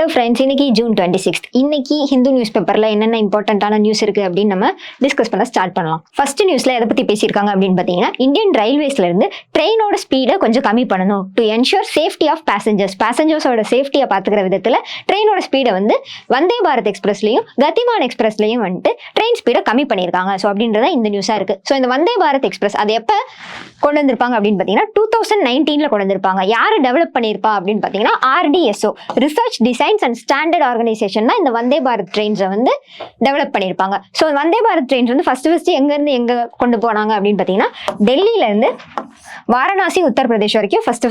Hello friends, இன்னைக்கு June 26. இன்னைக்கு Hindu news பேப்பர்ல என்னென்ன இம்பார்ட்டன்டான நியூஸ் இருக்கு அப்படின்னு நம்ம டிஸ்கஸ் பண்ண ஸ்டார்ட் பண்ணலாம். ஃபர்ஸ்ட் நியூஸ்ல எதை பத்தி பேசியிருக்காங்க அப்படின்னு பாத்தீங்கன்னா, இந்தியன் ரயில்வேஸ்ல இருந்து ட்ரெயினோட ஸ்பீடை கொஞ்சம் கம்மி பண்ணணும் டு என்ஷூர் சேஃப்டி ஆஃப் பேசஞ்சர்ஸோட சேஃப்டியை பாத்துக்கிற விதத்துல ட்ரெயினோட ஸ்பீடை வந்து வந்தே பாரத் எக்ஸ்பிரஸ்லயும் கதிமான் எக்ஸ்பிரஸ்லயும் வந்துட்டு ட்ரெயின் ஸ்பீடை கம்மி பண்ணியிருக்காங்க. ஸோ அப்படின்றத இந்த நியூஸா இருக்கு. ஸோ இந்த வந்தே பாரத் எக்ஸ்பிரஸ் அது எப்ப கொண்டு வந்திருப்பாங்க அப்படின்னு பாத்தீங்கன்னா 2019 கொண்டு வந்திருப்பாங்க. யாரு டெவலப் பண்ணியிருப்பா அப்படின்னு பாத்தீங்கன்னா RDSO, research designs and standard organisation தான் இந்த வந்தே பாரத் ட்ரெயின்ஸை வந்து டெவலப் பண்ணியிருப்பாங்க. ஸோ வந்தே பாரத் ட்ரெயின்ஸ் வந்து ஃபர்ஸ்ட் எங்க இருந்து எங்க கொண்டு போனாங்க அப்படின்னு பாத்தீங்கன்னா, டெல்லியில இருந்து வாரணாசி உத்தரப்பிரதேஷ் வரைக்கும் ஃபர்ஸ்ட்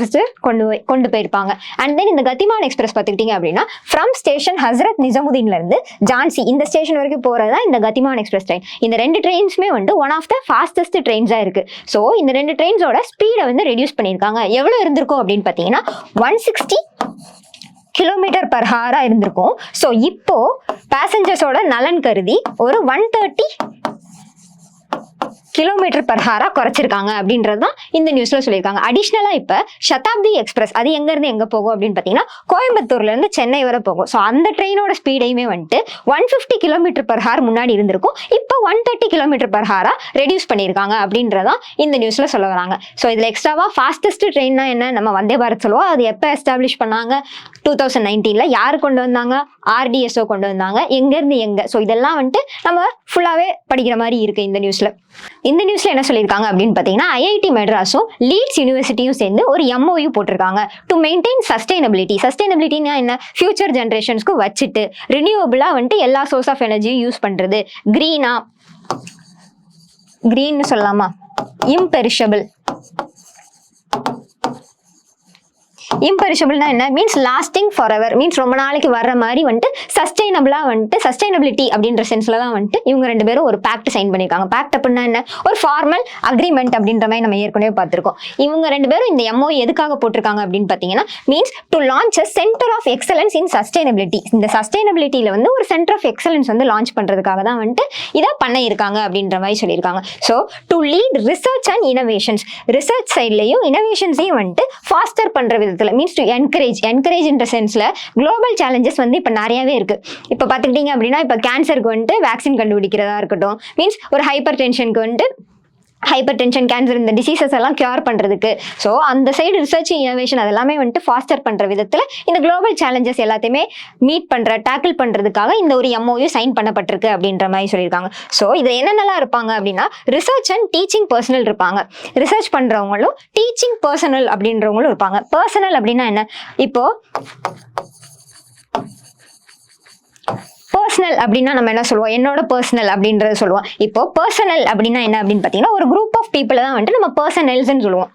கொண்டு போயிருப்பாங்க. அண்ட் தென் இந்த கதிமான் எக்ஸ்பிரஸ் பார்த்துக்கிட்டீங்க அப்படின்னா ஃப்ரம் ஸ்டேஷன் ஹசரத் நிஜாமுதீன்ல இருந்து ஜான்சி இந்த ஸ்டேஷன் வரைக்கும் போறதா இந்த கதிமான் எக்ஸ்பிரஸ் ட்ரெயின். இந்த ரெண்டு ட்ரெயின்ஸுமே வந்து ஒன் ஆஃப் த ஃபாஸ்டஸ்ட் ட்ரெயின்ஸா இருக்கு. ஸோ இந்த ரெண்டு ட்ரெயின்ஸோட ஸ்பீடை வந்து ரெடியூஸ் பண்ணியிருக்காங்க. எவ்வளவு இருந்திருக்கும் அப்படின்னு பாத்தீங்கன்னா 160 km/h இருந்திருக்கும். ஸோ இப்போ பேசஞ்சர்ஸோட நலன் கருதி ஒரு 130 km/h குறைச்சிருக்காங்க அப்படின்றதுதான் இந்த நியூஸ்ல சொல்லியிருக்காங்க. அடிஷ்னலா இப்ப சதாப்தி எக்ஸ்பிரஸ் அது எங்க இருந்து எங்க போகும் அப்படின்னு பாத்தீங்கன்னா கோயம்புத்தூர்ல இருந்து சென்னை வரை போகும். ஸோ அந்த ட்ரெயினோட ஸ்பீடையுமே வந்துட்டு 150 km/h முன்னாடி இருந்திருக்கும். இப்போ 130 km/h ரெடியூஸ் பண்ணியிருக்காங்க அப்படின்றதான் இந்த நியூஸ்ல சொல்ல வராங்க. ஸோ இதுல எக்ஸ்ட்ராவா ஃபாஸ்டஸ்ட் ட்ரெயின்னா என்ன, நம்ம வந்தே பாரத் சொல்லுவோம். அது எப்ப எஸ்டாப்ளிஷ் பண்ணாங்க? 2019 யாரு கொண்டு வந்தாங்க? RDSO கொண்டு வந்தாங்க. எங்க இருந்து எங்க? ஸோ இதெல்லாம் வந்துட்டு நம்ம ஃபுல்லாவே படிக்கிற மாதிரி இருக்கு இந்த நியூஸ்ல. இந்த நியூஸ்ல என்ன சொல்லியிருக்காங்க அப்படின்னு பாத்தீங்கன்னா, IIT மெட்ராஸும் லீட்ஸ் யூனிவர்சிட்டியும் சேர்ந்து ஒரு MOU போட்டிருக்காங்க டு மெயின்டைன் சஸ்டைனபிலிட்டி. சஸ்டைனபிலிட்டினா என்ன? ஃபியூச்சர் ஜென்ரேஷன்ஸ்க்கு வச்சுட்டு ரினியூவபிளா வந்துட்டு எல்லா சோர்ஸ் ஆஃப் எனர்ஜியும் யூஸ் பண்றது, கிரீன்னு சொல்லலாமா, இம்பெரிஷபிள்னா என்ன means lasting for ever, means ரொம்ப நாளைக்கு வர்ற மாதிரி வந்துட்டு சஸ்டைனபிளா வந்துட்டு சஸ்டைனபிலிட்டி அப்படின்ற சென்ஸ்ல தான் வந்துட்டு இவங்க ரெண்டு பேரும் ஒரு பேக்ட் சைன் பண்ணியிருக்காங்க. பேக்ட் அப்படின்னா என்ன? ஒரு ஃபார்மல் அக்ரிமெண்ட் அப்படின்ற மாதிரி நம்ம ஏற்கனவே பார்த்திருக்கோம். இவங்க ரெண்டு பேரும் இந்த MOU எதுக்காக போட்டிருக்காங்க அப்படின்னு பாத்தீங்கன்னா, means to launch a centre of excellence in sustainability. இந்த சஸ்டைனபிலிட்டியில வந்து ஒரு சென்டர் ஆஃப் எக்ஸலன்ஸ் வந்து லான்ச் பண்றதுக்காக தான் வந்துட்டு இதை பண்ண இருக்காங்க அப்படின்ற மாதிரி சொல்லியிருக்காங்க. So to lead research and innovations, research சைட்லையும் இனோவேஷன்ஸையும் வந்துட்டு ஃபாஸ்டர் பண்ற விதத்துல, மீன்ஸ் டு என்கரேஜ் இன் சென்ஸ்ல குளோபல் சேலஞ்சஸ் வந்து இப்ப நிறையவே இருக்கு. இப்ப பாத்துக்கிட்டீங்க அப்படின்னா, இப்ப கேன்சருக்கு வந்துட்டு வேக்சின் கண்டுபிடிக்கிறதா இருக்கட்டும், மீன்ஸ் ஒரு ஹைப்பர் டென்ஷன் கேன்சர் இந்த டிசீசஸ் எல்லாம் கியூர் பண்றதுக்கு. ஸோ அந்த சைடு ரிசர்ச் இனோவேஷன் அதெல்லாமே வந்துட்டு ஃபாஸ்டர் பண்ற விதத்துல இந்த குளோபல் சேலஞ்சஸ் எல்லாத்தையுமே டேக்கிள் பண்றதுக்காக இந்த ஒரு MOU சைன் பண்ணப்பட்டிருக்கு அப்படின்ற மாதிரி சொல்லியிருக்காங்க. ஸோ இது என்னென்னலாம் இருப்பாங்க அப்படின்னா, ரிசர்ச் அண்ட் டீச்சிங் பர்சனல் இருப்பாங்க. ரிசர்ச் பண்றவங்களும் டீச்சிங் பர்சனல் அப்படின்றவங்களும் இருப்பாங்க. பர்சனல் அப்படின்னா என்ன? இப்போ பர்சனல் அப்படின்னா நம்ம என்ன சொல்லுவோம்? என்னோட பர்சனல் அப்படின்றத சொல்லுவோம். இப்போ பர்சனல் அப்படின்னா என்ன அப்படின்னு பாத்தீங்கன்னா, ஒரு குரூப் ஆஃப் பீப்புளை தான் வந்துட்டு நம்ம பர்சனல்ஸ்ன்னு சொல்லுவோம்.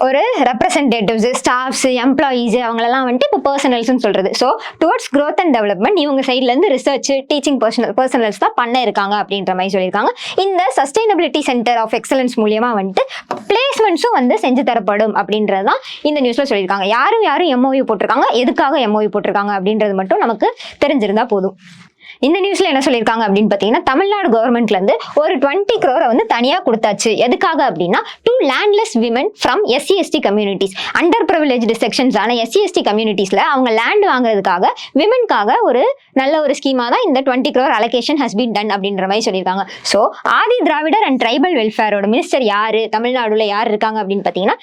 ஒரு ரெப்ரசன்டேட்டிவ்ஸ், ஸ்டாஃப்ஸ், எம்ப்ளாயீஸ் அவங்களெல்லாம் வந்துட்டு இப்போ பர்சனல்ஸ்னு சொல்றது. So towards growth and development இவங்க சைட்ல இருந்து ரிசர்ச் டீச்சிங் பர்சனல்ஸ் தான் பண்ண இருக்காங்க அப்படின்ற மாதிரி சொல்லியிருக்காங்க. இந்த சஸ்டைனபிலிட்டி சென்டர் ஆஃப் எக்ஸலன்ஸ் மூலியமா வந்துட்டு பிளேஸ்மெண்ட்ஸும் வந்து செஞ்சு தரப்படும் அப்படின்றதான் இந்த நியூஸ்ல சொல்லியிருக்காங்க. யாரும் MOU போட்டிருக்காங்க, எதுக்காக MOU போட்டிருக்காங்க அப்படின்றது மட்டும் நமக்கு தெரிஞ்சிருந்தா போதும். இந்த நியூஸ்ல என்ன சொல்லியிருக்காங்க அப்படின்னு பாத்தீங்கன்னா, தமிழ்நாடு கவர்மெண்ட்ல இருந்து ஒரு 20 crore வந்து தனியா கொடுத்தாச்சு. எதுக்காக அப்படின்னா, to landless women from SC/ST communities, under privileged sections ஆன SC/ST கம்யூனிட்டிஸ்ல அவங்க லேண்ட் வாங்குறதுக்காக விமனுக்காக ஒரு நல்ல ஒரு ஸ்கீமா தான் இந்த 20 crore allocation has been done அப்படின்ற மாதிரி சொல்லியிருக்காங்க. So Adi Dravidar and tribal வெல்ஃபேரோட மினிஸ்டர் யாரு, தமிழ்நாடுல யார் இருக்காங்க அப்படின்னு பாத்தீங்கன்னா,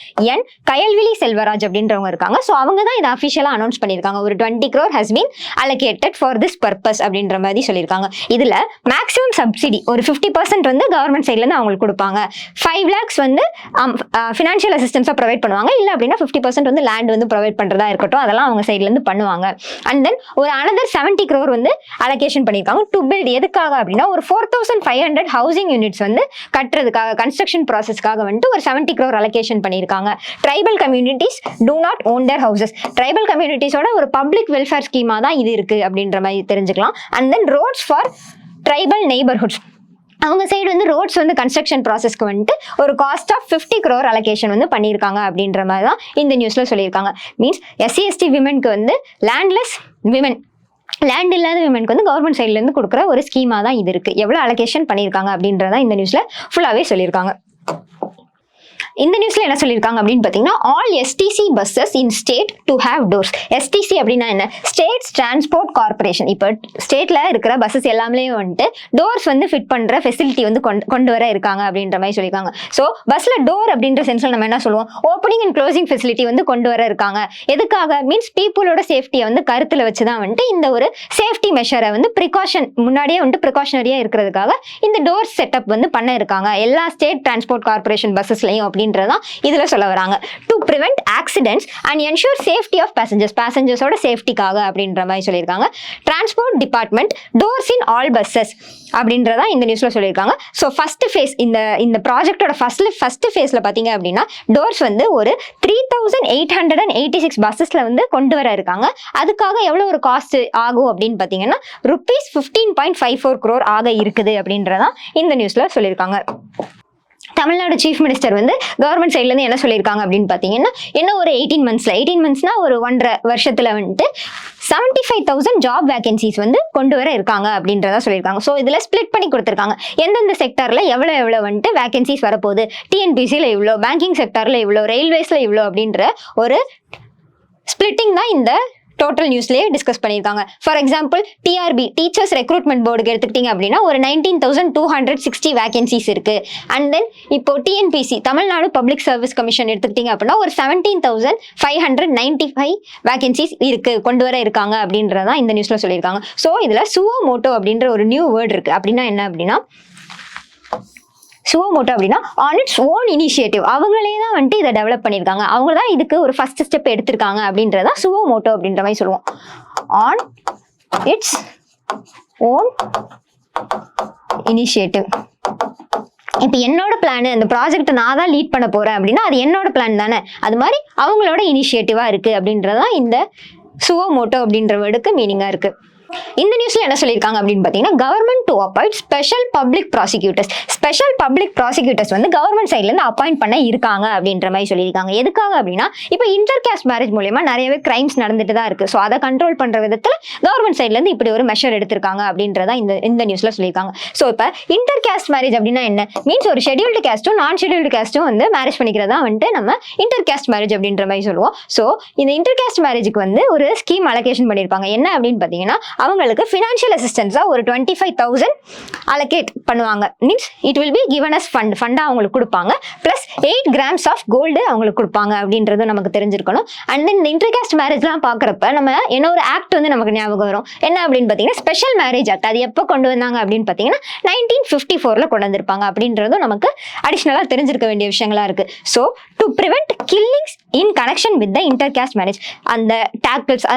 கயல்விழி செல்வராஜ் அப்படின்றவங்க இருக்காங்க. ஸோ அவங்க தான் இதை அஃபிஷியலா அனௌன்ஸ் பண்ணியிருக்காங்க. ஒரு 20 crore has been allocated for this purpose அப்படின்ற மாதிரி சொல்லியிருக்காங்க. இதுல மேக்ஸிமம் சப்சிடி ஒரு 50% வந்து கவர்மெண்ட் சைட்ல இருந்து அவங்களுக்கு கொடுப்பாங்க. 5 lakhs வந்து ஃபினான்ஷியல் அசிஸ்டன்ஸா ப்ரொவைட் பண்ணுவாங்க. இல்ல அப்படின்னா 50% வந்து லேண்ட் வந்து ப்ரொவைட் பண்றதா இருக்கட்டும், அதெல்லாம் அவங்க சைட்ல இருந்து பண்ணுவாங்க. அண்ட் தென் ஒரு another 70 crore வந்து அலோகேஷன் பண்ணியிருக்காங்க டு பில்ட். எதுக்காக அப்படின்னா, ஒரு 4500 ஹவுசிங் யூனிட்ஸ் வந்து கட்டுறதுக்காக, கன்ஸ்ட்ரக்ஷன் ப்ராசஸ்க்காக வந்துட்டு ஒரு 70 crore அலோகேஷன் பண்ணியிருக்காங்க. Tribal communities do not own their houses, tribal கம்யூனிட்டிஸோட ஒரு பப்ளிக் வெல்ஃபேர் ஸ்கீமா தான் இது இருக்கு அப்படின்ற மாதிரி தெரிஞ்சுக்கலாம். And then roads for tribal neighbourhoods, அவங்க சைடு வந்து ரோட்ஸ் வந்து கன்ஸ்ட்ரக்ஷன் ப்ராசஸ்க்கு வந்துட்டு ஒரு காஸ்ட் ஆஃப் 50 crore அலோகேஷன் வந்து பண்ணியிருக்காங்க அப்படின்ற மாதிரி தான் இந்த நியூஸ்ல சொல்லியிருக்காங்க. மீன்ஸ் SC/ST விமனுக்கு வந்து லேண்ட் இல்லாத விமனுக்கு வந்து கவர்மெண்ட் சைட்ல இருந்து கொடுக்குற ஒரு ஸ்கீமா தான் இது இருக்கு. எவ்வளவு அலோகேஷன் பண்ணியிருக்காங்க அப்படின்றதான் இந்த நியூஸ்ல ஃபுல்லாவே சொல்லியிருக்காங்க. இந்த நியூஸ்ல என்ன சொல்லியிருக்காங்க அப்படின்னு பார்த்தீங்கன்னா all STC buses in state to have doors. STC அப்படின்னா என்ன? States transport corporation. இப்போ ஸ்டேட்ல இருக்கிற பஸ்ஸஸ் எல்லாமே வந்துட்டு டோர்ஸ் வந்து ஃபிட் பண்ற ஃபெசிலிட்டி வந்து கொண்டு வர இருக்காங்க அப்படின்ற மாதிரி சொல்லியிருக்காங்க. ஸோ பஸ்ல டோர் அப்படின்ற சென்ஸ்ல நம்ம என்ன சொல்லுவோம்? ஓப்பனிங் அண்ட் க்ளோசிங் ஃபெசிலிட்டி வந்து கொண்டு வர இருக்காங்க. எதுக்காக? மீன்ஸ் பீப்புளோட சேஃப்டியை வந்து கருத்துல வச்சுதான் வந்துட்டு இந்த ஒரு சேஃப்டி மெஷரை வந்து ப்ரிகாஷன் முன்னாடியே வந்துட்டு ப்ரிகாஷனரியா இருக்கிறதுக்காக இந்த டோர் செட்டப் வந்து பண்ண இருக்காங்க எல்லா ஸ்டேட் டிரான்ஸ்போர்ட் கார்பரேஷன் பஸ்ஸஸ்லையும் அப்படின்றதான் இதுல சொல்ல வராங்க. To prevent accidents and ensure safety of பேசஞ்சர்ஸோட சேஃப்டிக்காக அப்படின்ற மாதிரி சொல்லியிருக்காங்க. Transport department doors in all buses அப்படின்றதா இந்த நியூஸ்ல சொல்லியிருக்காங்க. ஸோ ஃபர்ஸ்ட் ஃபேஸ் இந்த ப்ராஜெக்டோட ஃபர்ஸ்ட் ஃபேஸ்ல பாத்தீங்க அப்படின்னா டோர்ஸ் வந்து ஒரு 3886 பஸ்ஸஸ்ல வந்து கொண்டு வர இருக்காங்க. அதுக்காக எவ்வளவு ஒரு காஸ்ட் ஆகும் அப்படின்னு பாத்தீங்கன்னா ₹15.54 crore ஆக இருக்குது அப்படின்றதான் இந்த நியூஸ்ல சொல்லியிருக்காங்க. தமிழ்நாடு சீஃப் மினிஸ்டர் வந்து கவர்மெண்ட் சைட்ல இருந்து என்ன சொல்லியிருக்காங்க அப்படின்னு பாத்தீங்கன்னா இன்னும் ஒரு 18 மந்த்ஸ்னா ஒரு 1.5 வருஷத்துல வந்துட்டு 75,000 ஜாப் வேகன்சிஸ் வந்து கொண்டு வர இருக்காங்க அப்படின்றத சொல்லியிருக்காங்க. ஸோ இதுல ஸ்பிளிட் பண்ணி கொடுத்துருக்காங்க. எந்தெந்த செக்டர்ல எவ்வளவு வந்துட்டு வேகன்சிஸ் வரப்போகுது, டிஎன்பிசியில இவ்வளோ, பேங்கிங் செக்டர்ல இவ்வளோ, ரயில்வேஸ்ல இவ்வளோ அப்படின்ற ஒரு ஸ்பிளிட்டிங் தான் இந்த டோட்டல் நியூஸ்லயே டிஸ்கஸ் பண்ணியிருக்காங்க. For example TRB teachers recruitment போர்டுக்கு எடுத்துக்கிட்டீங்க அப்படின்னா ஒரு 19,260 வேகன்சிஸ் இருக்கு. அண்ட் தென் இப்போ TNPSC Tamil Nadu public service commission எடுத்துக்கிட்டீங்க அப்படின்னா ஒரு 17,595 வேகன்சிஸ் இருக்கு கொண்டு வர இருக்காங்க அப்படின்றதான் இந்த நியூஸ்ல சொல்லியிருக்காங்க. ஸோ இதுல சுவோ மோட்டோ அப்படின்ற ஒரு நியூ வேர்ட் இருக்கு. அப்படின்னா என்ன அப்படின்னா சுவோமோட்டோ அப்படின்னா ஆன் இட்ஸ் ஓன் இனிஷியேட்டிவ் அவங்களே தான் வந்துட்டு இதை டெவலப் பண்ணியிருக்காங்க. அவங்க தான் இதுக்கு ஒரு ஃபர்ஸ்ட் ஸ்டெப் எடுத்திருக்காங்க அப்படின்றதான் சுவோமோட்டோ அப்படின்ற மாதிரி சொல்லுவோம். On its own initiative. இப்போ என்னோட பிளான் இந்த ப்ராஜெக்ட் நான் தான் லீட் பண்ண போறேன் அப்படின்னா அது என்னோட பிளான் தானே, அது மாதிரி அவங்களோட இனிஷியேட்டிவா இருக்கு அப்படின்றதான் இந்த சுவோமோட்டோ அப்படின்ற வேர்டுக்கு மீனிங்கா இருக்கு. இந்த நியூஸ்ல என்ன சொல்லியிருக்காங்க அப்படின்னு பாத்தீங்கன்னா government to appoint special public prosecutors வந்து கவர்மெண்ட் சைட்ல இருந்து அப்பாயிண்ட் பண்ண இருக்காங்க அப்படின்ற மாதிரி சொல்லியிருக்காங்க. எதுக்காக அப்படின்னா இப்போ இன்டர் காஸ்ட் மேரேஜ் மூலமா நிறையவே கிரைம்ஸ் நடந்துட்டு தான் இருக்கு. ஸோ அதை கண்ட்ரோல் பண்ற விதத்துல கவர்மெண்ட் சைட்ல இருந்து இப்படி ஒரு மெஷர் எடுத்திருக்காங்க அப்படின்றதா இந்த நியூஸ்ல சொல்லியிருக்காங்க. ஸோ இப்போ இன்டர் காஸ்ட் மேரேஜ் அப்படின்னா என்ன மீன்ஸ் ஒரு ஷெட்யூல்டு காஸ்ட்டும் நான் ஷெட்யூல்டு காஸ்ட்டும் வந்து மேரேஜ் பண்ணிக்கிறதா வந்துட்டு நம்ம இன்டர் காஸ்ட் மேரேஜ் அப்படின்ற மாதிரி சொல்லுவோம். ஸோ இந்த இன்டர் காஸ்ட் மேரேஜுக்கு வந்து ஒரு ஸ்கீம் அலோகேஷன் பண்ணியிருப்பாங்க. என்ன அப்படின்னு பாத்தீங்கன்னா அவங்களுக்கு ஃபினான்ஷியல் அசிஸ்டன்ஸா ஒரு 25,000 அலோகேட் பண்ணுவாங்க. Means it will be given as ஃபண்டா அவங்களுக்கு கொடுப்பாங்க. பிளஸ் 8 grams ஆஃப் கோல்டு அவங்களுக்கு கொடுப்பாங்க அப்படின்றது நமக்கு தெரிஞ்சிருக்கணும். அண்ட் தென் இந்த இன்டர்காஸ்ட் மேரேஜ்லாம் பாக்குறப்ப நம்ம என்ன ஒரு ஆக்ட் வந்து நமக்கு ஞாபகம் வரும். என்ன அப்படின்னு பாத்தீங்கன்னா ஸ்பெஷல் மேரேஜ் ஆக்ட். அது எப்போ கொண்டு வந்தாங்க அப்படின்னு பாத்தீங்கன்னா 1954 கொண்டு வந்திருப்பாங்க அப்படின்றதும் நமக்கு அடிஷனலா தெரிஞ்சிருக்க வேண்டிய விஷயங்களா இருக்கு. So to prevent killings in connection with the intercaste marriage அந்த டேக்கிள்ஸ்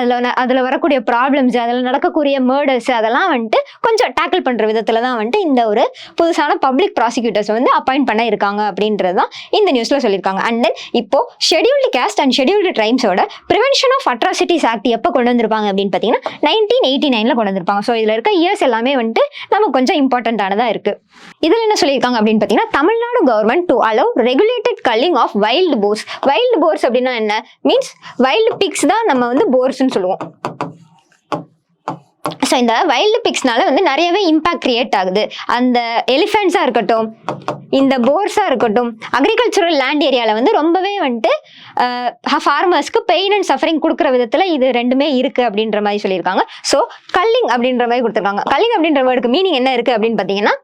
அதுல வரக்கூடிய ப்ராப்ளம்ஸ் அதில் நடக்கக்கூடிய மர்டர்ஸ் அதெல்லாம் வந்துட்டு கொஞ்சம் டேக்கிள் பண்ற விதத்துல தான் வந்துட்டு இந்த ஒரு புதுசான பப்ளிக் ப்ராசிக்யூட்டர்ஸ் வந்து அப்பாயிண்ட் பண்ண இருக்காங்க அப்படின்றது தான் இந்த நியூஸ்ல சொல்லியிருக்காங்க. அண்ட் தென் இப்போ ஷெட்யூல்டு காஸ்ட் அண்ட் ஷெட்யூல்டு ட்ரைப்ஸோட பிரிவென்ஷன் ஆஃப் அட்ராசிட்டிஸ் ஆக்ட் எப்போ கொண்டு வந்திருப்பாங்க அப்படின்னு பார்த்தீங்கன்னா 1989 கொண்டு வந்திருப்பாங்க. ஸோ இதுல இருக்க இயர்ஸ் எல்லாமே வந்துட்டு நமக்கு கொஞ்சம் இம்பார்ட்டன்டானதா இருக்கு. இதுல என்ன சொல்லியிருக்காங்க அப்படின்னு பார்த்தீங்கன்னா Tamil Nadu government to allow regulated culling of wild boars. Wild boars அப்படின்னா என்ன மீன்ஸ் வைல்டு பிக்ஸ் தான் நம்ம வந்து போர்ஸ்ன்னு சொல்லுவோம். ஸோ இந்த வைல்டு பிக்ஸ்னால வந்து நிறையவே இம்பாக்ட் கிரியேட் ஆகுது. அந்த எலிஃபென்ட்ஸா இருக்கட்டும், இந்த போர்ஸா இருக்கட்டும், அக்ரிகல்ச்சரல் லேண்ட் ஏரியால வந்து ரொம்பவே வந்துட்டு ஃபார்மர்ஸ்க்கு பெயின் அண்ட் சஃபரிங் கொடுக்குற விதத்துல இது ரெண்டுமே இருக்கு அப்படின்ற மாதிரி சொல்லியிருக்காங்க. ஸோ கல்லிங் அப்படின்ற மாதிரி கொடுத்துருக்காங்க. கல்லிங் அப்படின்ற வேர்டுக்கு மீனிங் என்ன இருக்கு அப்படின்னு பாத்தீங்கன்னா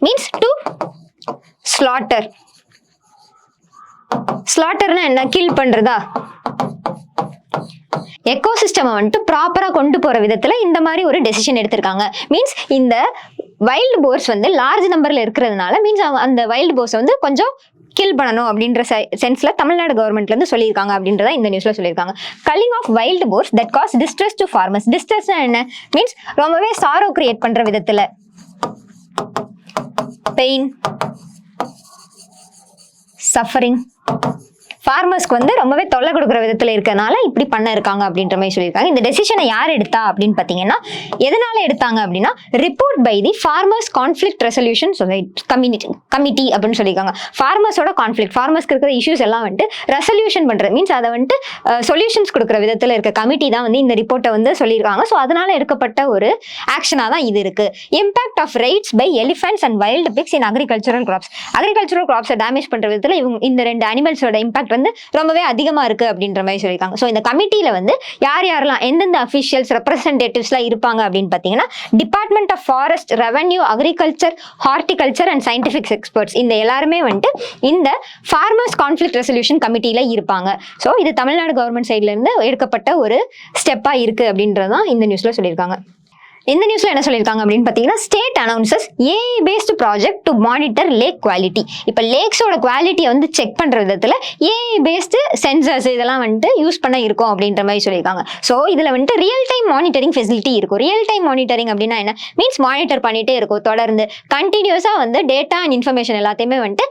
மீன்ஸ் டு ஸ்லாட்டர். ஸ்லாட்டர்னா என்ன? கில் பண்றதா. எக்கோசிஸ்டம் வந்துட்டு ப்ராப்பரா கொண்டு போற விதத்துல இந்த மாதிரி ஒரு டெசிஷன் எடுத்திருக்காங்க. மீன்ஸ் இந்த வைல்டு போர்ஸ் வந்து லார்ஜ் நம்பர்ல இருக்கிறதுனால மீன்ஸ் அந்த வைல்டு போர்ஸ் வந்து கொஞ்சம் கில் பண்ணணும் அப்படின்ற சென்ஸ்ல தமிழ்நாடு கவர்மெண்ட்ல இருந்து சொல்லியிருக்காங்க அப்படின்றத இந்த நியூஸ்ல சொல்லியிருக்காங்க. Culling of wild boars that cause distress to farmers. டிஸ்ட்ரெஸ்னா என்ன மீன்ஸ் ரொம்பவே சாரோ கிரியேட் பண்ற விதத்துல பெயின், சஃபரிங் ஃபார்மர்ஸ்க்கு வந்து ரொம்பவே தொல்லை கொடுக்குற விதத்துல இருக்கனால இப்படி பண்ண இருக்காங்க அப்படின்ற மாதிரி சொல்லியிருக்காங்க. இந்த டெசிஷனை யார் எடுத்தா அப்படின்னு பாத்தீங்கன்னா, எதனால எடுத்தாங்க அப்படின்னா, report by the farmers conflict resolution committee அப்படின்னு சொல்லியிருக்காங்க. ஃபார்மர்ஸோட கான்ஃபிளிக்ட், ஃபார்மர்ஸ்க்கு இருக்கிற இஷ்யூஸ் எல்லாம் வந்துட்டு ரெசல்யூஷன் பண்றது மீன்ஸ் அதை வந்துட்டு சொல்யூஷன்ஸ் கொடுக்குற விதத்துல இருக்க கமிட்டி தான் வந்து இந்த ரிப்போர்ட்டை வந்து சொல்லியிருக்காங்க. ஸோ அதனால எடுக்கப்பட்ட ஒரு ஆக்ஷனா தான் இது இருக்கு. Impact of raids by elephants and wild pigs in agricultural கிராப்ஸை டேமேஜ் பண்ற விதத்துல இந்த ரெண்டு அனிமல்ஸோட இம்பாக்ட் வந்து ரொம்பவே அதிகமா இருக்கு அப்படின்ற மாதிரி சொல்லியிருக்காங்க. ஸோ இந்த கமிட்டியில வந்து யாரெல்லாம் எந்தெந்த அஃபிஷியல்ஸ் ரெப்ரசன்டேட்டிவ்ஸ்லாம் இருப்பாங்க அப்படின்னு பார்த்தீங்கன்னா, department of forest, revenue, agriculture, horticulture and scientific experts இந்த எல்லாருமே வந்துட்டு இந்த ஃபார்மர்ஸ் கான்ஃபிளிக்ட் ரெசல்யூஷன் கமிட்டியில இருப்பாங்க. ஸோ இது தமிழ்நாடு கவர்மெண்ட் சைட்ல இருந்து எடுக்கப்பட்ட ஒரு ஸ்டெப்பா இருக்கு அப்படின்றதான் இந்த நியூஸ்ல சொல்லியிருக்காங்க. இந்த நியூஸ்ல என்ன சொல்லியிருக்காங்க அப்படின்னு பார்த்தீங்கன்னா, state announces AI based project to monitor lake quality. இப்போ லேக்ஸோட குவாலிட்டியை வந்து செக் பண்ற விதத்துல ஏஐ பேஸ்டு சென்சர்ஸ் இதெல்லாம் வந்துட்டு யூஸ் பண்ண இருக்கும் அப்படின்ற மாதிரி சொல்லியிருக்காங்க. ஸோ இதுல வந்துட்டு ரியல் டைம் மானிட்டரிங் ஃபெசிலிட்டி இருக்கும். ரியல் டைம் மானிட்டரிங் அப்படின்னா என்ன மீன்ஸ், மானிட்டர் பண்ணிட்டே இருக்கும், தொடர்ந்து கண்டினியூஸா வந்து டேட்டா அண்ட் இன்ஃபர்மேஷன் எல்லாத்தையுமே வந்துட்டு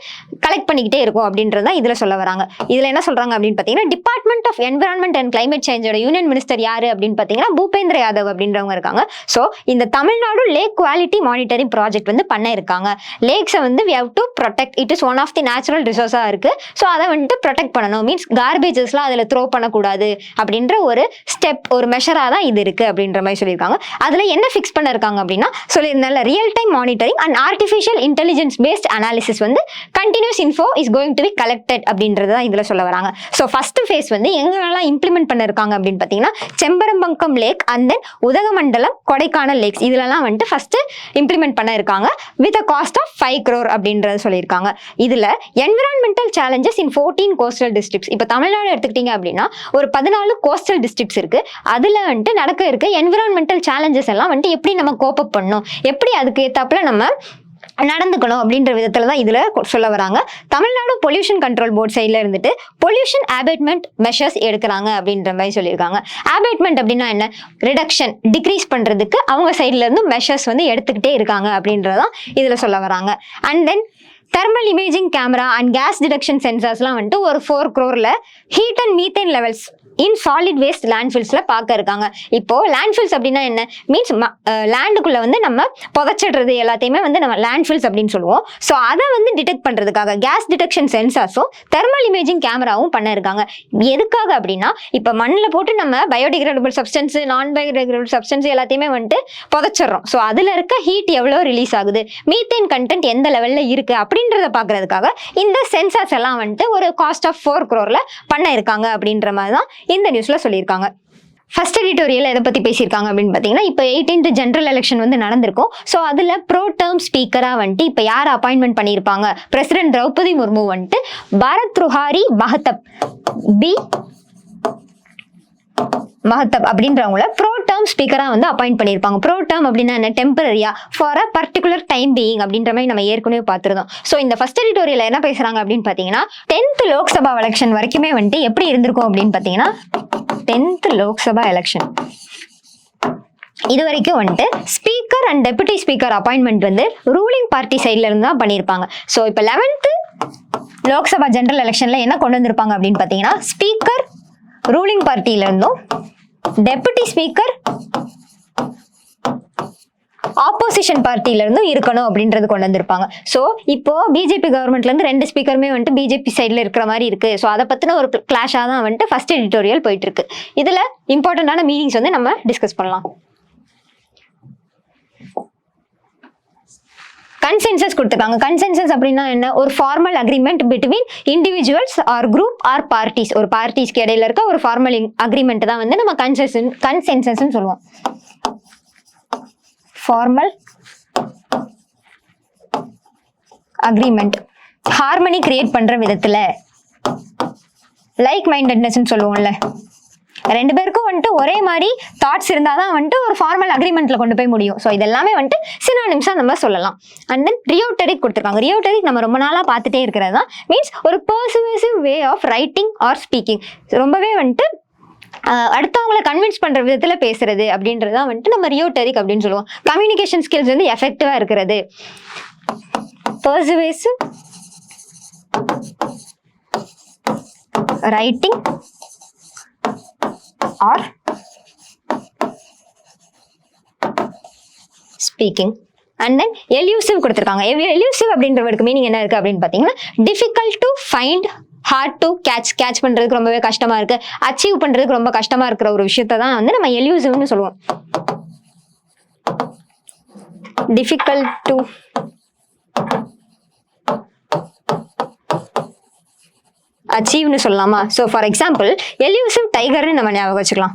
கலெக்ட் பண்ணிக்கிட்டே இருக்கும் அப்படின்றது தான் இதுல சொல்ல வராங்க. இதுல என்ன சொல்றாங்க அப்படின்னு பார்த்தீங்கன்னா, department of environment and climate சேஞ்சோட யூனியன் மினிஸ்டர் யாரு அப்படின்னு பார்த்தீங்கன்னா பூபேந்திர யாதவ் அப்படின்றவங்க இருக்காங்க. ஸோ இந்த Tamil Nadu lake quality monitoring project வந்து பண்ண இருக்காங்க. லேக்ஸை வந்து we have to protect, it is one of the natural resource இருக்கு. ஸோ அதை வந்துட்டு ப்ரொடெக்ட் பண்ணணும் மீன்ஸ் கார்பேஜஸ்லாம் அதில் த்ரோ பண்ணக்கூடாது அப்படின்ற ஒரு ஸ்டெப், ஒரு மெஷராக தான் இது இருக்கு அப்படின்ற மாதிரி சொல்லியிருக்காங்க. அதில் என்ன ஃபிக்ஸ் பண்ண இருக்காங்க அப்படின்னா சொல்லியிருந்தால real time monitoring and artificial intelligence based analysis வந்து continuous info is going to be collected அப்படின்றது தான் இதில் சொல்ல வராங்க. ஸோ ஃபர்ஸ்ட் ஃபேஸ் வந்து எங்கெல்லாம் இம்ப்ளிமெண்ட் பண்ண இருக்காங்க அப்படின்னு பார்த்தீங்கன்னா, Chembarambakkam lake and then Udhagamandalam, Kodaikanal lakes இதுலலாம் வந்துட்டு ஃபர்ஸ்ட் இம்ப்ளிமெண்ட் பண்ண இருக்காங்க with a cost of 5 crore அப்படின்றது சொல்லியிருக்காங்க. இதுல environmental challenges in 14 coastal districts. இப்போ தமிழ்நாடு எடுத்துக்கிட்டீங்க அப்படின்னா ஒரு 14 கோஸ்டல் டிஸ்ட்ரிக்ட்ஸ் இருக்கு. அதுல வந்துட்டு நடக்க இருக்க என்விரான்மெண்டல் சேலஞ்சஸ் எல்லாம் வந்துட்டு எப்படி நம்ம கோப் அப் பண்ணணும், எப்படி அதுக்கு ஏத்தாப்புல நம்ம நடந்துக்கணும் அப்படின்ற விதத்துல தான் இதுல சொல்ல வராங்க. தமிழ்நாடு பொல்யூஷன் கண்ட்ரோல் போர்ட் சைட்ல இருந்துட்டு பொல்யூஷன் அபேட்மெண்ட் மெஷர்ஸ் எடுக்கிறாங்க அப்படின்ற மாதிரி சொல்லியிருக்காங்க. அபேட்மெண்ட் அப்படின்னா என்ன, ரிடக்ஷன், டிக்ரீஸ் பண்றதுக்கு அவங்க சைட்ல இருந்து மெஷர்ஸ் வந்து எடுத்துக்கிட்டே இருக்காங்க அப்படின்றதான் இதுல சொல்ல வராங்க. And then thermal imaging camera and gas detection சென்சார்ஸ்லாம் வந்துட்டு ஒரு 4 crore heat and methane levels in solid waste லேண்ட்ஃபில்ஸ்ல பார்க்க இருக்காங்க. இப்போ லேண்ட்ஃபில்ஸ் அப்படின்னா என்ன மீன்ஸ், லேண்டுக்குள்ள வந்து நம்ம புதைச்சிடுறது எல்லாத்தையுமே வந்து நம்ம லேண்ட்ஃபில்ஸ் அப்படின்னு சொல்லுவோம். ஸோ அதை வந்து டிடெக்ட் பண்றதுக்காக கேஸ் டிடெக்ஷன் சென்சார்ஸும் தெர்மல் இமேஜிங் கேமராவும் பண்ண இருக்காங்க. எதுக்காக அப்படின்னா, இப்போ மண்ணில் போட்டு நம்ம பயோடிகிரேடபிள் சப்ஸ்டன்ஸ், நான் பயோடிகிரேடபிள் சப்ஸ்டன்ஸ் எல்லாத்தையுமே வந்துட்டு புதைச்சிடுறோம். ஸோ அதுல இருக்க ஹீட் எவ்வளோ ரிலீஸ் ஆகுது, மீத்தேன் கண்டென்ட் எந்த லெவல்ல இருக்கு அப்படின்றத பாக்குறதுக்காக இந்த சென்சார்ஸ் எல்லாம் வந்துட்டு ஒரு காஸ்ட் ஆஃப் 4 crore பண்ண இருக்காங்க அப்படின்ற மாதிரி தான் இந்த நியூஸ்ல சொல்லியிருக்காங்க. ஃபர்ஸ்ட் எடிட்டோரியல் எதை பத்தி பேசியிருக்காங்க அப்படின்னு பார்த்தீங்கன்னா, இப்போ 18th ஜெனரல் எலெக்ஷன் வந்து நடந்திருக்கும். ஸோ அதில் ப்ரோ டேர்ம் ஸ்பீக்கராக வந்துட்டு இப்போ யார் அப்பாயின்மெண்ட் பண்ணியிருப்பாங்க, பிரசிடென்ட் திரௌபதி முர்மு வந்துட்டு பரத் ருஹாரி மஹத்தப் அப்படின்றவங்கள ப்ரோ டேர்ம் ஸ்பீக்கராக வந்து அப்பாயிண்ட் பண்ணியிருப்பாங்க. ப்ரோ டேர்ம் அப்படின்னா என்ன, டெம்பரரியா for a particular time being அப்படின்ற மாதிரி நம்ம ஏற்கனவே பார்த்துருந்தோம். ஸோ இந்த ஃபர்ஸ்ட் எடிட்டோரியல் என்ன பேசுறாங்க அப்படின்னு பார்த்தீங்கன்னா, 10th லோக்சபா எலெக்ஷன் வரைக்குமே வந்துட்டு எப்படி இருந்திருக்கும் அப்படின்னு பார்த்தீங்கன்னா, 10th லோக்சபா எலெக்ஷன் இது வரைக்கும் வந்துட்டு speaker and deputy speaker appointment வந்து ரூலிங் பார்ட்டி சைட்ல இருந்து தான் பண்ணியிருப்பாங்க. ஸோ இப்போ 11th லோக்சபா ஜெனரல் எலெக்ஷன்ல என்ன கொண்டு வந்திருப்பாங்க அப்படின்னு பார்த்தீங்கன்னா, ஸ்பீக்கர் ரூலிங் பார்ட்டியில இருந்தும் டெபுட்டி ஸ்பீக்கர் ஆப்போசிஷன் பார்ட்டில இருந்தும் இருக்கணும் அப்படின்றது கொண்டு வந்திருப்பாங்க. ஸோ இப்போ பிஜேபி கவர்மெண்ட்ல இருந்து 2 ஸ்பீக்கருமே வந்துட்டு பிஜேபி சைட்ல இருக்கிற மாதிரி இருக்கு. ஸோ அதை பத்தின ஒரு கிளாஷா தான் வந்துட்டு ஃபர்ஸ்ட் எடிட்டோரியல் போயிட்டு இருக்கு. இதுல இம்பார்ட்டன்டான மீனிங்ஸ் வந்து நம்ம டிஸ்கஸ் பண்ணலாம். கன்சென்சஸ் கொடுத்துருக்காங்க. கன்சென்சஸ் அப்படின்னா என்ன, ஒரு formal agreement between individuals or group or parties. ஒரு பார்ட்டிஸ்க்கு இடையில இருக்க ஒரு ஃபார்மல் அக்ரிமெண்ட் தான் வந்து நம்ம கன்சென்சஸ் சொல்லுவோம். ஃபார்மல் அக்ரிமெண்ட் ஹார்மனி கிரியேட் பண்ற விதத்துல லைக் மைண்டட்னஸ் சொல்லுவோம்ல, 2 பேருக்கும் வந்துட்டு ஒரே மாதிரி தாட்ஸ் இருந்தாதான் வந்துட்டு ஒரு ஃபார்மல் அக்ரிமெண்ட்ல கொண்டு போய் முடியும். ஸோ இதெல்லாமே வந்துட்டு சினானிம்ஸா நம்ம சொல்லலாம். அண்ட் தென் ரியோட்டரிக் கொடுத்துருக்காங்க. ரியோட்டரிக் நம்ம ரொம்ப நாளா பார்த்துட்டே இருக்கிறது தான். மீன்ஸ் ஒரு persuasive way of writing or speaking. ரொம்பவே வந்துட்டு அடுத்தவங்களை கன்வின்ஸ் பண்ற விதத்துல பேசுறது அப்படின்றதான் வந்துட்டு நம்ம ரியோட்டரிக் அப்படின்னு சொல்லுவோம். கம்யூனிகேஷன் ஸ்கில்ஸ் வந்து எஃபெக்டிவா இருக்கிறது. Persuasive writing or speaking. And then elusive கொடுத்துருக்காங்க. எல்யூசிவ் அப்படின்ற வேர்டுக்கு மீனிங் என்ன இருக்கு அப்படின்னு பார்த்தீங்கன்னா difficult to find, hard to catch பண்றதுக்கு ரொம்பவே கஷ்டமா இருக்கு, அச்சீவ் பண்றதுக்கு ரொம்ப கஷ்டமா இருக்கிற ஒரு விஷயத்தை தான் வந்து நம்ம எல்யூசிவ்னு சொல்லுவோம். டிஃபிகல்ட் டு அச்சீவ்னு சொல்லலாமா? ஸோ ஃபார் எக்ஸாம்பிள் எல்யூசிவ் டைகர்னு நம்ம ஞாபகம் வச்சுக்கலாம்.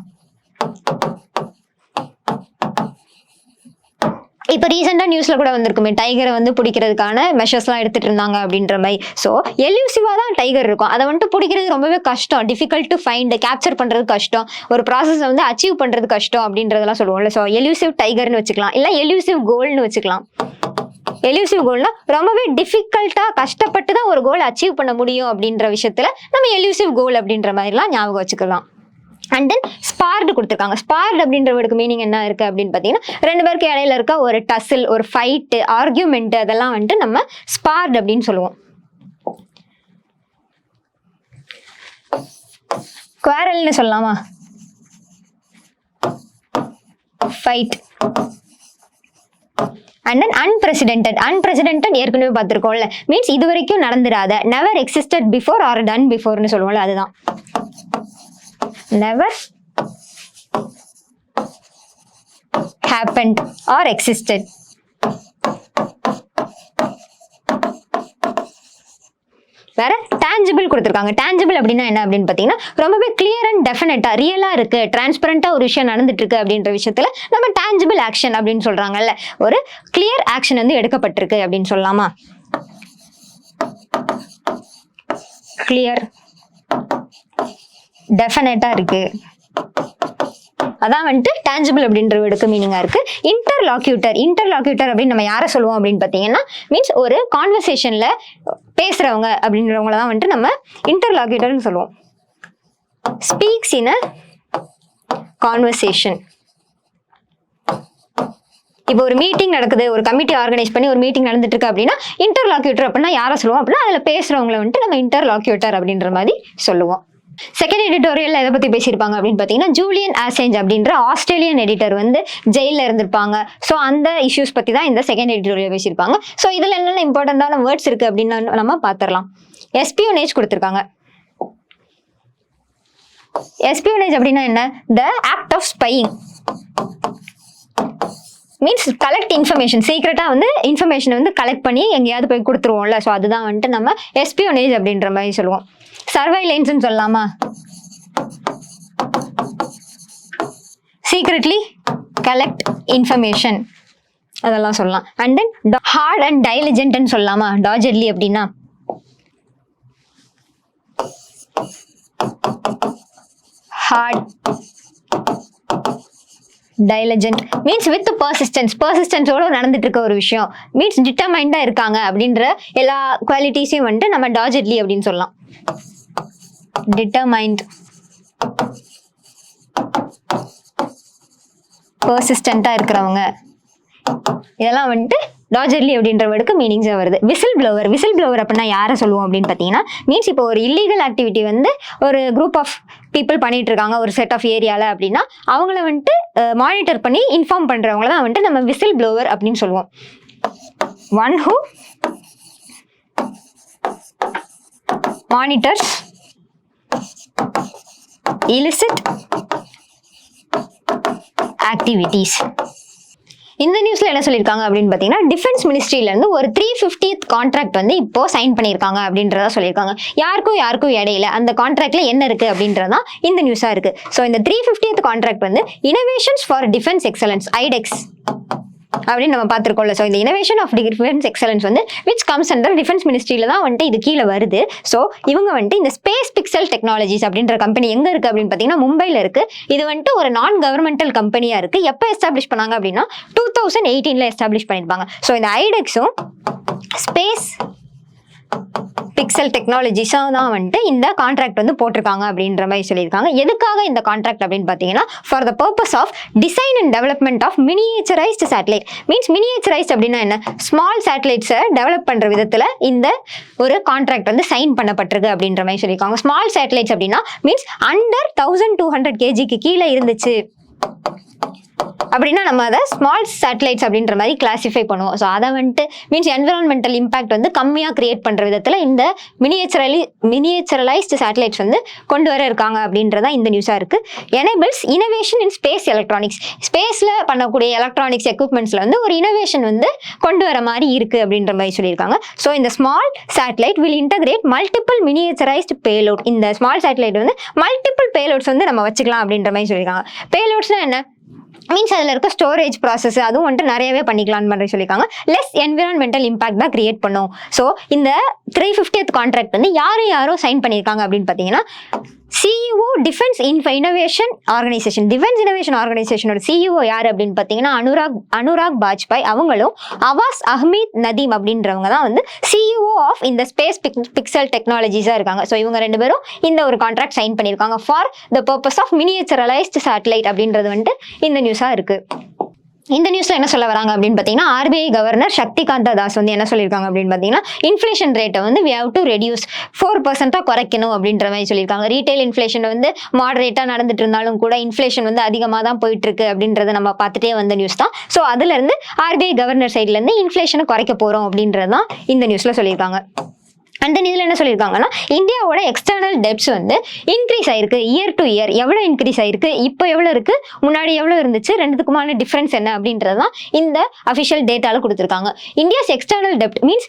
இப்போ ரீசெண்டாக நியூஸ்ல கூட வந்திருக்குமே, டைகரை வந்து பிடிக்கிறதுக்கான மெஷர்ஸ்லாம் எடுத்துட்டு இருந்தாங்க அப்படின்ற மாதிரி. ஸோ எல்யூசிவா தான் டைகர் இருக்கும், அதை வந்துட்டு பிடிக்கிறது ரொம்பவே கஷ்டம், டிஃபிகல்ட் டு ஃபைண்ட், கேப்சர் பண்றது கஷ்டம், ஒரு ப்ராசஸ் வந்து அச்சீவ் பண்றது கஷ்டம் அப்படின்றதெல்லாம் சொல்லுவோம்ல. ஸோ எல்யூசிவ் டைகர்னு வச்சுக்கலாம், இல்லை எல்யூசிவ் கோல்னு வச்சுக்கலாம். எல்யூசிவ் கோல்னா ரொம்பவே டிஃபிகல்ட்டா கஷ்டப்பட்டு தான் ஒரு கோல் அச்சீவ் பண்ண முடியும் அப்படின்ற விஷயத்துல நம்ம எல்யூசிவ் கோல் அப்படின்ற மாதிரிலாம் ஞாபகம் வச்சுக்கலாம். அண்ட் தென் ஸ்பார்டு கொடுத்துருக்காங்க. ஸ்பார்டு அப்படின்ற வேர்டுக்கு மீனிங் என்ன இருக்கு அப்படின்னு பார்த்தீங்கன்னா ரெண்டு பேருக்கு இடையில இருக்க ஒரு டசில், ஒரு ஃபைட்டு, ஆர்கியூமெண்ட், அதெல்லாம் வந்துட்டு நம்ம ஸ்பார்டு அப்படின்னு சொல்லுவோம். குவாரல்னு சொல்லலாமா? ஃபைட். அண்ட் தென் அன்பிரசிடென்டட் ஏற்கனவே பார்த்துருக்கோம்ல, மீன்ஸ் இது வரைக்கும் நடந்துராத, never existed before or done பிஃபோர்னு சொல்லுவோம்ல, அதுதான் never happened or existed. வேற டேஞ்சிபிள் கொடுத்துருக்காங்க. டேஞ்சிபிள் அப்படின்னா என்ன அப்படின்னு பார்த்தீங்கன்னா ரொம்பவே கிளியர் அண்ட் டெஃபினட்டா, ரியலா இருக்கு, டிரான்ஸ்பரண்டா ஒரு விஷயம் நடந்துட்டு இருக்கு அப்படின்ற விஷயத்துல நம்ம டேஞ்சிபிள் ஆக்ஷன் அப்படின்னு சொல்றாங்கல்ல, ஒரு கிளியர் ஆக்ஷன் வந்து எடுக்கப்பட்டிருக்கு அப்படின்னு சொல்லலாமா? கிளியர் டெஃபினட்டா இருக்கு, அதான் வந்துட்டு டேஞ்சிபிள் அப்படின்ற வேர்டுக்கு மீனிங்கா இருக்கு. இன்டர்லாக்யூட்டர் அப்படின்னு நம்ம யாரை சொல்லுவோம் அப்படின்னு பார்த்தீங்கன்னா மீன்ஸ் ஒரு கான்வர்சேஷன்ல பேசுறவங்க அப்படின்றவங்கள தான் வந்துட்டு நம்ம இன்டர்லாக்யூட்டர்னு சொல்லுவோம். Speaks in a conversation. இப்போ ஒரு மீட்டிங் நடக்குது, ஒரு கமிட்டி ஆர்கனைஸ் பண்ணி ஒரு மீட்டிங் நடந்துட்டு இருக்கு அப்படின்னா இன்டர்லாக்யூட்டர் அப்படின்னா யாரை சொல்லுவோம் அப்படின்னா அதில் பேசுறவங்களை வந்துட்டு நம்ம இன்டர்லாக்யூட்டர் அப்படின்ற மாதிரி சொல்லுவோம். செகண்ட் எடிட்டோரியல் எதை பத்தி பேசியிருப்பாங்க அப்படின்னு பார்த்தீங்கன்னா ஜூலியன் அசாஞ்ச் அப்படின்ற ஆஸ்திரேலியன் எடிட்டர் வந்து ஜெயிலில் இருந்திருப்பாங்க. ஸோ அந்த இஷ்யூஸ் பத்தி தான் இந்த செகண்ட் எடிட்டோரியல் பேசியிருப்பாங்க. ஸோ இதுல என்னென்ன இம்பார்ட்டண்டான வேர்ட்ஸ் இருக்கு அப்படின்னு நம்ம பார்த்துடலாம். எஸ்பியோனேஜ் கொடுத்துருக்காங்க. எஸ்பியோனேஜ் அப்படின்னா என்ன? The act of spying means collect information, சீக்ரெட்டா வந்து இன்ஃபர்மேஷன் வந்து கலெக்ட் பண்ணி எங்கேயாவது போய் கொடுத்துருவோம்ல, ஸோ அதுதான் வந்துட்டு நம்ம எஸ்பியோனேஜ் அப்படின்ற மாதிரி சொல்லுவோம். சர்வைலன்ஸ் சொல்லலாமா? சீக்ரெட்லி கலெக்ட் இன்ஃபர்மேஷன், அதெல்லாம் சொல்லலாம். அண்ட் தென் ஹார்ட் அண்ட் டைலிஜென்ட்னு சொல்லலாமா? டாஜெட்லி அப்படின்னா ஹார்ட், டைலிஜென்ட் மீன்ஸ் வித் பர்சிஸ்டன்ஸோட நடந்துட்டு இருக்க ஒரு விஷயம், மீன்ஸ் டிட்டர்மைண்டா இருக்காங்க அப்படின்ற எல்லா குவாலிட்டிஸையும் வந்துட்டு நம்ம டாஜெட்லி அப்படின்னு சொல்லலாம். டிட்டர்மைண்ட், பர்சிஸ்டன்டா இருக்கிறவங்க, இதெல்லாம் வந்துட்டு டாஜெட்லி அப்படின்ற வேர்டுக்கு மீனிங்ஸா வருது. விசில் ப்ளோவர் அப்படின்னா யாரை சொல்லுவோம் அப்படின்னு பார்த்தீங்கன்னா மீன்ஸ் இப்போ ஒரு இல்லீகல் ஆக்டிவிட்டி வந்து ஒரு குரூப் ஆஃப் பீப்புள் பண்ணிட்டு இருக்காங்க ஒரு செட் ஆஃப் ஏரியால அப்படின்னா அவங்கள வந்துட்டு மானிட்டர் பண்ணி இன்ஃபார்ம் பண்றவங்கள தான் வந்துட்டு நம்ம விசில் ப்ளோவர் அப்படின்னு சொல்லுவோம். One who monitors illicit activities. இந்த நியூஸ்ல என்ன சொல்லியிருக்காங்க அப்படின்னு பார்த்தீங்கன்னா டிஃபென்ஸ் மினிஸ்ட்ரியில இருந்து ஒரு 350th கான்ட்ராக்ட் வந்து இப்போ சைன் பண்ணியிருக்காங்க அப்படின்றத சொல்லியிருக்காங்க. யாருக்கும் இடையில அந்த கான்ட்ராக்ட்ல என்ன இருக்கு அப்படின்றதான் இந்த நியூஸா இருக்கு. ஸோ இந்த 350th கான்ட்ராக்ட் வந்து இனோவேஷன்ஸ் ஃபார் டிஃபென்ஸ் எக்ஸலன்ஸ் ஐடெக்ஸ் அப்படின்னு நம்ம பார்த்துருக்கோம்ல. ஸோ இந்த இனோவேஷன் ஆஃப் டிஃபென்ஸ் எக்ஸலன்ஸ் வந்து விச் கம்ஸ் அண்டர் டிஃபென்ஸ் மினிஸ்ட்ரியில தான் வந்துட்டு இது கீழே வருது. ஸோ இவங்க வந்துட்டு இந்த ஸ்பேஸ் பிக்சல் டெக்னாலஜிஸ் அப்படின்ற கம்பெனி எங்க இருக்கு அப்படின்னு பார்த்தீங்கன்னா மும்பைல இருக்கு. இது வந்துட்டு ஒரு நான் கவர்மெண்டல் கம்பெனியா இருக்கு. எப்போ எஸ்டாப்ளிஷ் பண்ணாங்க அப்படின்னா 2018ல எஸ்டாப்ளிஷ் பண்ணியிருப்பாங்க. ஸோ இந்த ஐடெக்ஸும் ஸ்பேஸ் பிக்சல் டெக்னாலஜிஸாக தான் வந்துட்டு இந்த கான்ட்ராக்ட் வந்து போட்டிருக்காங்க அப்படின்ற மாதிரி சொல்லியிருக்காங்க. எதுக்காக இந்த கான்ட்ராக்ட் அப்படின்னு பார்த்தீங்கன்னா, for the purpose of design and development of miniaturised satellite. Means miniaturised அப்படின்னா என்ன, ஸ்மால் சேட்டலைட்ஸை டெவலப் பண்ணுற விதத்தில் இந்த ஒரு கான்ட்ராக்ட் வந்து சைன் பண்ணப்பட்டிருக்கு அப்படின்ற மாதிரி சொல்லியிருக்காங்க. ஸ்மால் சேட்டலைட்ஸ் அப்படின்னா மீன்ஸ் அண்டர் 1200 kgக்கு கீழே இருந்துச்சு அப்படின்னா நம்ம அதை ஸ்மால் சேட்டலைட்ஸ் அப்படின்ற மாதிரி கிளாசிஃபை பண்ணுவோம். ஸோ அதை வந்துட்டு மீன்ஸ் என்விரான்மெண்டல் இம்பாக்ட் வந்து கம்மியாக கிரியேட் பண்ணுற விதத்தில் இந்த மினியேச்சரலைஸ்டு சேட்டலைட்ஸ் வந்து கொண்டு வர இருக்காங்க அப்படின்றதான் இந்த நியூஸாக இருக்குது. எனேபிள்ஸ் இனோவேஷன் இன் ஸ்பேஸ் எலக்ட்ரானிக்ஸ். ஸ்பேஸில் பண்ணக்கூடிய எலக்ட்ரானிக்ஸ் எக்யூப்மெண்ட்ஸில் வந்து ஒரு இனோவேஷன் வந்து கொண்டு வர மாதிரி இருக்குது அப்படின்ற மாதிரி சொல்லியிருக்காங்க. ஸோ இந்த small satellite will integrate multiple miniaturised payload. இந்த ஸ்மால் சேட்டலைட் வந்து மல்டிபிள் பேலோட்ஸ் வந்து நம்ம வச்சுக்கலாம் அப்படின்ற மாதிரி சொல்லியிருக்காங்க. பேலோட்ஸ்னால் என்ன மீன்ஸ் அதில் இருக்க ஸ்டோரேஜ் ப்ராசஸ் அதுவும் வந்துட்டு நிறையவே பண்ணிக்கலாம்னு மாதிரி சொல்லியிருக்காங்க. லெஸ் என்விரான்மெண்டல் இம்பாக்ட் தான் கிரியேட் பண்ணும். ஸோ இந்த 350th கான்ட்ராக்ட் வந்து யாரோ சைன் பண்ணியிருக்காங்க அப்படின்னு பார்த்தீங்கன்னா, CEO defence innovation organisation. Defence innovation ஆர்கனைசேஷனோட CEO யார் அப்படின்னு பார்த்தீங்கன்னா அனுராக் பாஜ்பாய் அவங்களும் அவாஸ் அஹ்மீத் நதீம் அப்படின்றவங்க தான் வந்து CEO ஆஃப் இந்த ஸ்பேஸ் பிக்சல் டெக்னாலஜிஸாக இருக்காங்க. ஸோ இவங்க 2 பேரும் இந்த ஒரு கான்ட்ராக்ட் சைன் பண்ணியிருக்காங்க for the purpose of miniaturised satellite அப்படின்றது வந்துட்டு இந்த நியூஸாக இருக்குது. இந்த நியூஸ்ல என்ன சொல்ல வராங்க அப்படின்னு பார்த்தீங்கன்னா, RBI கவர்னர் சக்திகாந்த தாஸ் வந்து என்ன சொல்லியிருக்காங்க அப்படின்னு பார்த்தீங்கன்னா, இன்ஃப்ளேஷன் ரேட்டை வந்து we have to reduce 4% குறைக்கணும் அப்படின்ற மாதிரி சொல்லியிருக்காங்க. ரீட்டைல் இன்ஃப்ளேஷன் வந்து மாடரேட்டாக நடந்துட்டு இருந்தாலும் கூட இன்ஃப்ளேஷன் வந்து அதிகமாக தான் போயிட்டு இருக்கு அப்படின்றத நம்ம பார்த்துட்டே வந்த நியூஸ் தான். ஸோ அதுல இருந்து RBI கவர்னர் சைட்ல இருந்து இன்ஃப்ளேஷனை குறைக்க போறோம் அப்படின்றது தான் இந்த நியூஸ்ல சொல்லியிருக்காங்க. அண்ட் தென் இதில் என்ன சொல்லியிருக்காங்கன்னா, இந்தியாவோட எக்ஸ்டர்னல் டெப்ட்ஸ் வந்து இன்க்ரீஸ் ஆயிருக்கு இயர் டு இயர். எவ்வளோ இன்க்ரீஸ் ஆயிருக்கு, இப்போ எவ்வளோ இருக்கு, முன்னாடி எவ்வளோ இருந்துச்சு, ரெண்டுத்துக்குமான டிஃப்ரென்ஸ் என்ன அப்படின்றது தான் இந்த அஃபிஷியல் டேட்டாவில் கொடுத்துருக்காங்க. இந்தியாஸ் எக்ஸ்டர்னல் டெப்ட் மீன்ஸ்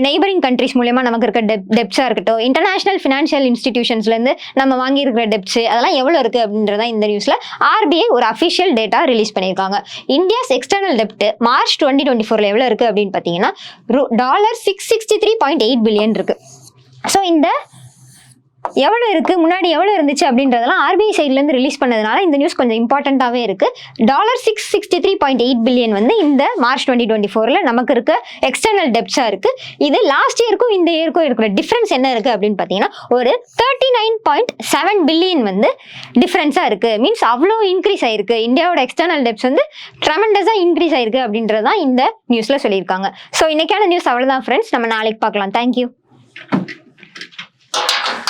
நெய்பரிங் கண்ட்ரிஸ் மூலமா நமக்கு இருக்க டெப்ட்ஸாக இருக்கட்டும், இன்டர்நேஷனல் ஃபினான்ஷியல் இன்ஸ்டிடியூஷன்ஸ்லேருந்து நம்ம வாங்கியிருக்கிற டெப்ட்ஸ் அதெல்லாம் எவ்வளோ இருக்குது அப்படின்றதான் இந்த நியூஸில் RBI ஒரு அஃபிஷியல் டேட்டா ரிலீஸ் பண்ணியிருக்காங்க. இந்தியாஸ் எக்ஸ்டர்னல் டெப்ட் மார்ச் 2024 எவ்வளோ இருக்குது அப்படின்னு பார்த்தீங்கன்னா $663.8 பில்லியன் இருக்கு. ஸோ இந்த எவ்வளோ இருக்குது, முன்னாடி எவ்வளோ இருந்துச்சு அப்படின்றதெல்லாம் RBI சைட்லேருந்து ரிலீஸ் பண்ணதுனால இந்த நியூஸ் கொஞ்சம் இம்பார்ட்டண்ட்டாகவே இருக்குது. $663.8 பில்லியன் வந்து இந்த மார்ச் 2024 நமக்கு இருக்க எக்ஸ்டர்னல் டெப்ட்ஸாக இருக்குது. இது லாஸ்ட் இயருக்கும் இந்த இயருக்கும் இருக்கிற டிஃப்ரென்ஸ் என்ன இருக்குது அப்படின்னு பார்த்தீங்கன்னா, ஒரு 39.7 பில்லியன் வந்து டிஃப்ரென்ஸாக இருக்குது. மீன்ஸ் அவ்வளோ இன்க்ரீஸ் ஆயிருக்கு. இந்தியாவோட எக்ஸ்டர்னல் டெப்ட்ஸ் வந்து ட்ரெமெண்டஸாக இன்க்ரீஸ் ஆயிருக்கு அப்படின்றதான் இந்த நியூஸில் சொல்லியிருக்காங்க. ஸோ இன்னைக்கான நியூஸ் அவ்வளோதான் ஃப்ரெண்ட்ஸ். நம்ம நாளைக்கு பார்க்கலாம். தேங்க்யூ.